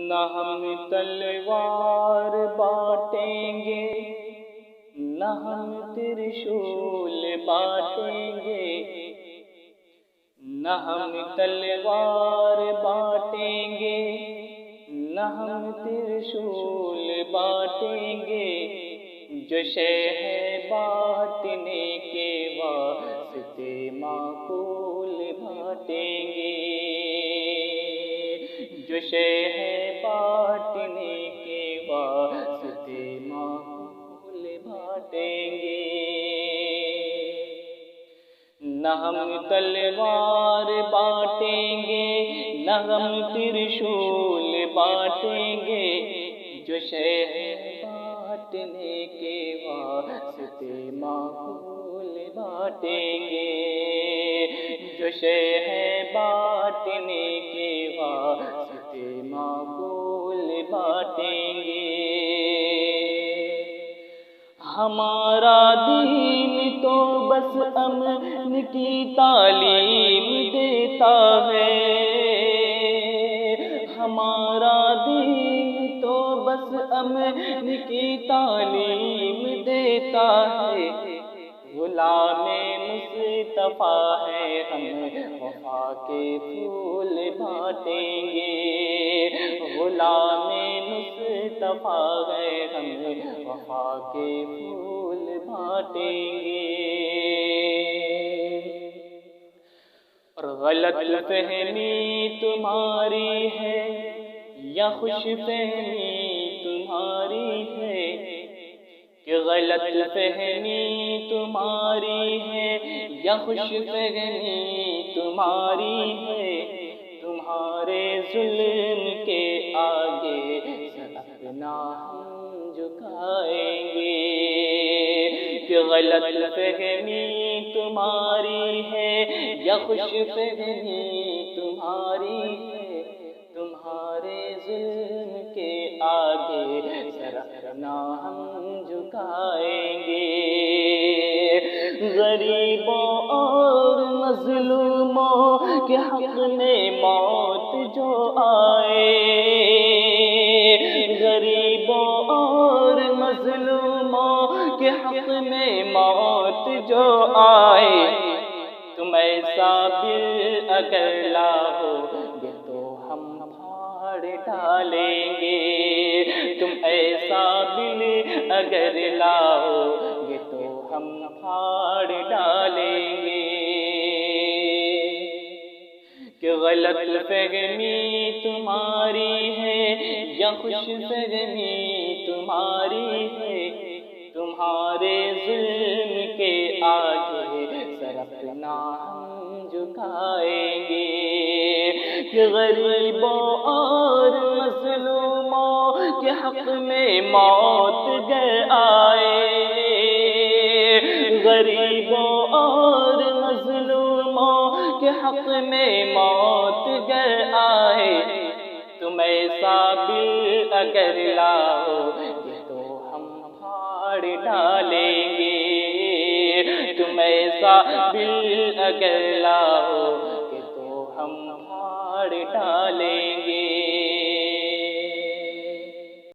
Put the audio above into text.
نہ ہم تلوار بانٹیں گے، نہ ہم ترشول بانٹیں گے، نہ ہم تلوار بانٹیں گے، نہ ہم ترشول بانٹیں گے، جو شے ہے بانٹنے کے واسطے معقول بانٹیں گے، جو شے ہے بانٹنے کے واسطے معقول بانٹیں گے۔ نہ ہم تلوار بانٹیں گے، نہ ہم ترشول بانٹیں گے، جو شے ہے بانٹنے کے واسطے معقول بانٹیں گے، جو شے ہے بانٹنے کے واسطے معقول بانٹیں گے۔ ہمارا دین تو بس امن کی تعلیم دیتا ہے، ہمارا دین تو بس امن کی تعلیم دیتا ہے، غلام مصطفیٰ ہے ہم وفا کے پھول بانٹیں گے، غلام مصطفیٰ ہے ہم وفا کے پھول بانٹیں گے۔ اور غلط فہمی تمہاری ہے یا خوش فہمی تمہاری ہے، کہ غلط فہمی تمہاری ہے یا خوش فہمی تمہاری ہے، تمہارے ظلم کے آگے سر اپنا ہم جھکائیں گے، کہ غلط فہمی تمہاری ہے یا خوش فہمی تمہاری ہے، تمہارے ظلم کے آگے سر اپنا ہم جھکائیں گے۔ غریبوں اور مظلوموں کے حق میں موت جو آئے، غریبوں اور مظلوموں کے حق میں موت جو آئے، تم ایسا بل اگر لاؤ گے تو ہم پھاڑ ڈالیں گے، تم ایسا بل اگر لاؤ گے تو ہم پھاڑ ڈالیں گے، کہ غلط فہمی تمہاری ہے یا خوش فہمی تمہاری ہے، تمہارے ظلم کے آگے سر اپنا ہم جھکائیں گے، کہ غریبوں اور مظلوموں کے حق میں موت گر آئے، غریبوں اور مظلوموں کے حق میں موت گر آئے، تم ایسا بل اگر لاؤ گے تو ہم پھاڑ ڈالیں گے، تم ایسا بل اگر لاؤ گے تو ہم پھاڑ ڈالیں گے۔